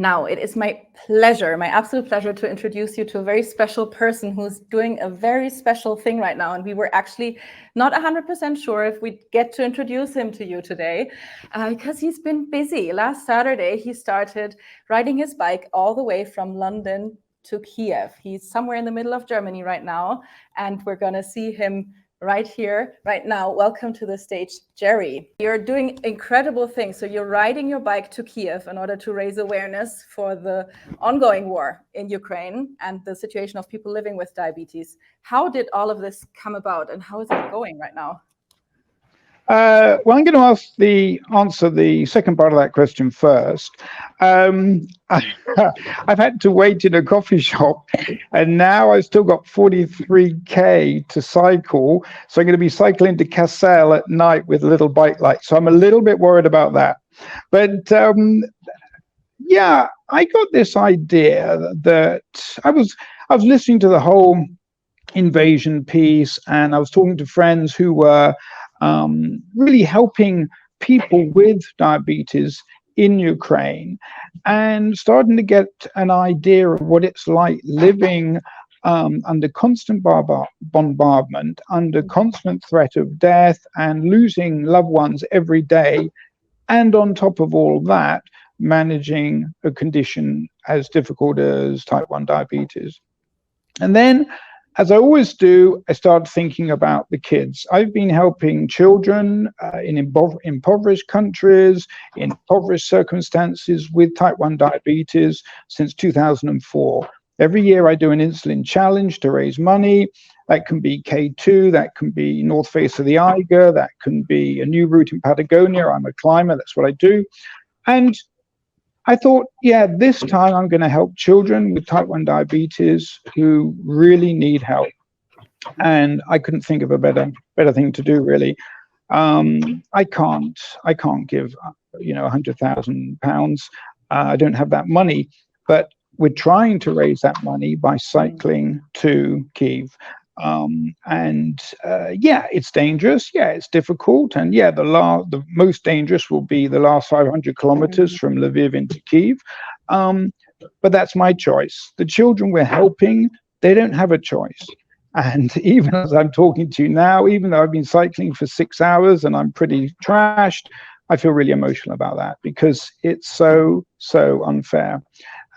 Now, it is my pleasure, my absolute pleasure, to introduce you to a very special person who's doing a very special thing right now. And we were actually not 100% sure if we'd get to introduce him to you today, because he's been busy. Last Saturday, he started riding his bike all the way from London to Kyiv. He's somewhere in the middle of Germany right now, and we're going to see him right here, right now. Welcome to the stage, Jerry. You're doing incredible things. So you're riding your bike to Kyiv in order to raise awareness for the ongoing war in Ukraine and the situation of people living with diabetes. How did all of this come about, and how is it going right now? Well, I'm going to answer the second part of that question first. I've had to wait in a coffee shop, and now I've still got 43k to cycle. So I'm going to be cycling to Kassel at night with a little bike light. So I'm a little bit worried about that. But yeah, I got this idea that I was listening to the whole invasion piece, and I was talking to friends who were really helping people with diabetes in Ukraine, and starting to get an idea of what it's like living under constant bombardment, under constant threat of death, and losing loved ones every day. And on top of all that, managing a condition as difficult as type 1 diabetes. And then, as I always do, I started thinking about the kids. I've been helping children in impoverished countries, in impoverished circumstances with type 1 diabetes since 2004. Every year I do an insulin challenge to raise money. That can be K2, that can be North Face of the Eiger, that can be a new route in Patagonia. I'm a climber, that's what I do. And I thought, yeah, this time I'm going to help children with type 1 diabetes who really need help. And I couldn't think of a better thing to do, really. I can't give, £100,000. I don't have that money, but we're trying to raise that money by cycling to Kyiv. Yeah, it's dangerous. Yeah, it's difficult. And yeah, the most dangerous will be the last 500 kilometers from Lviv into Kyiv. But that's my choice. The children we're helping, they don't have a choice. And even as I'm talking to you now, even though I've been cycling for 6 hours and I'm pretty trashed, I feel really emotional about that, because it's so unfair.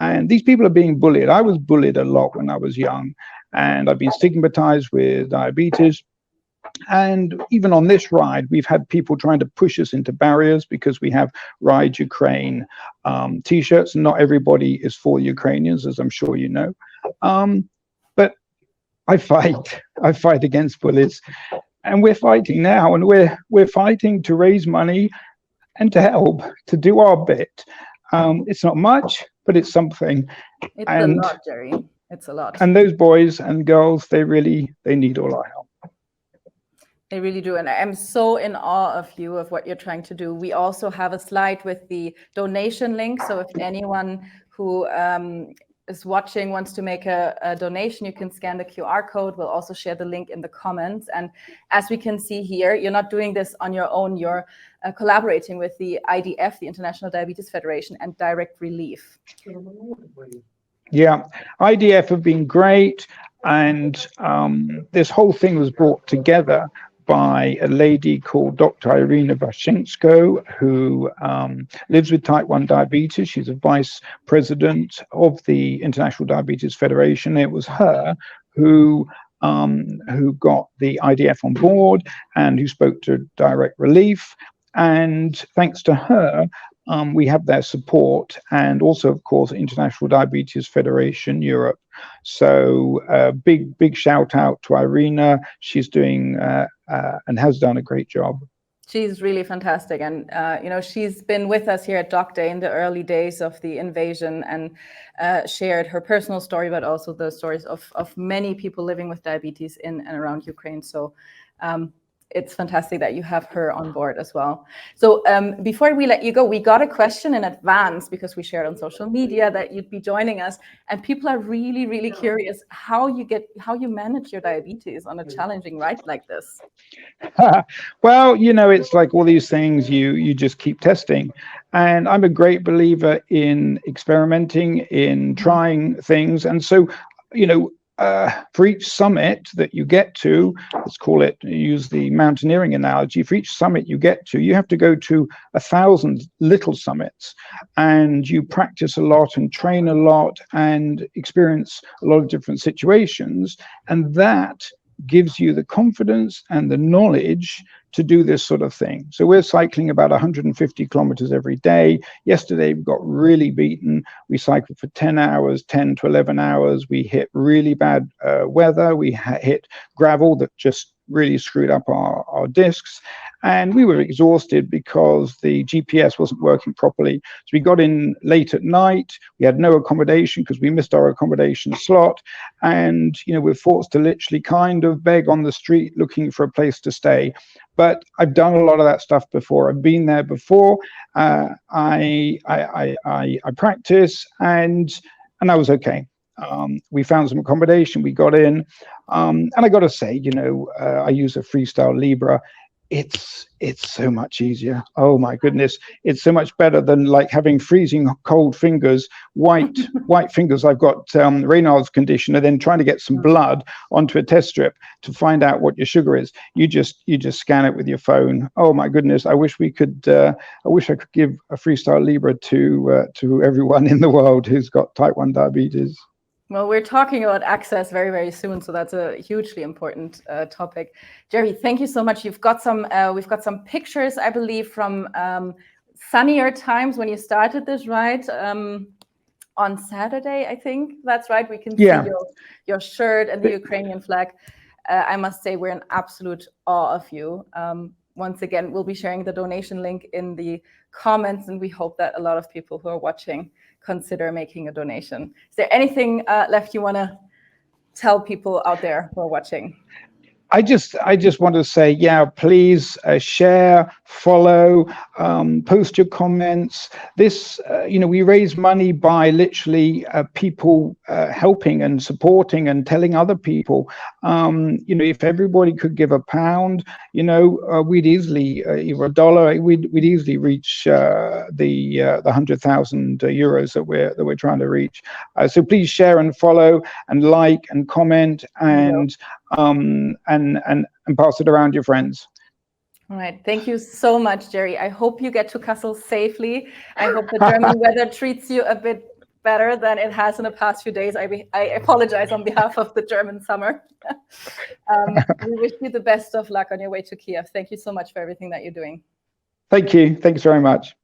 And these people are being bullied. I was bullied a lot when I was young, and I've been stigmatized with diabetes. And even on this ride, we've had people trying to push us into barriers because we have RideUkraine t-shirts, and not everybody is for Ukrainians, as I'm sure you know. But I fight against bullies, and we're fighting now, and we're fighting to raise money and to help, to do our bit. It's not much, but it's something. It's a lot, Jerry. It's a lot. And those boys and girls, they need all our help. They really do. And I'm so in awe of you, of what you're trying to do. We also have a slide with the donation link. So if anyone who is watching wants to make a donation, you can scan the QR code. We'll also share the link in the comments. And as we can see here, you're not doing this on your own. You're collaborating with the IDF, the International Diabetes Federation, and Direct Relief. Yeah, IDF have been great. And this whole thing was brought together by a lady called Dr. Irina Vashensko, who lives with type 1 diabetes. She's a vice president of the International Diabetes Federation. It was her who got the IDF on board and who spoke to Direct Relief. And thanks to her, we have their support, and also, of course, International Diabetes Federation Europe. So big shout out to Irina. She's doing and has done a great job. She's really fantastic. And, she's been with us here at Doc Day in the early days of the invasion, and shared her personal story, but also the stories of many people living with diabetes in and around Ukraine. So it's fantastic that you have her on board as well. So before we let you go, we got a question in advance because we shared on social media that you'd be joining us, and people are really, really curious how you manage your diabetes on a challenging ride like this. Well, it's like all these things, you just keep testing. And I'm a great believer in experimenting, in trying things. And so, for each summit that you get to, let's use the mountaineering analogy, for each summit you get to, you have to go to 1,000 little summits, and you practice a lot and train a lot and experience a lot of different situations. And that gives you the confidence and the knowledge to do this sort of thing. So we're cycling about 150 kilometers every day. Yesterday we got really beaten. We cycled for 10 hours, 10 to 11 hours. We hit really bad weather. We hit gravel that just really screwed up our discs, and we were exhausted because the GPS wasn't working properly. So we got in late at night. We had no accommodation because we missed our accommodation slot, and we're forced to literally kind of beg on the street looking for a place to stay. But I've done a lot of that stuff before. I've been there before. I practice, and I was okay. We found some accommodation, we got in, and I got to say, I use a Freestyle Libre. It's so much easier. Oh my goodness, it's so much better than like having freezing cold fingers, white fingers. I've got Raynaud's condition, and then trying to get some blood onto a test strip to find out what your sugar is. You just scan it with your phone. Oh my goodness, I wish I could give a Freestyle Libre to everyone in the world who's got type 1 diabetes. Well, we're talking about access very, very soon, so that's a hugely important topic. Jerry, thank you so much. We've got some pictures, I believe, from sunnier times when you started this ride on Saturday. I think that's right. We can see your shirt and the Ukrainian flag. I must say we're in absolute awe of you. Once again, we'll be sharing the donation link in the comments, and we hope that a lot of people who are watching consider making a donation. Is there anything left you want to tell people out there who are watching? I just want to say, please share, follow, post your comments. This, we raise money by literally people helping and supporting and telling other people. If everybody could give £1, we'd easily, or $1, we'd easily reach the 100,000 euros that we're trying to reach. So please share and follow and like and comment and pass it around your friends. All right. Thank you so much, Jerry. I hope you get to Kassel safely. I hope the German weather treats you a bit better than it has in the past few days. I apologize on behalf of the German summer. We wish you the best of luck on your way to Kyiv. Thank you so much for everything that you're doing. Thank you. Thanks very much.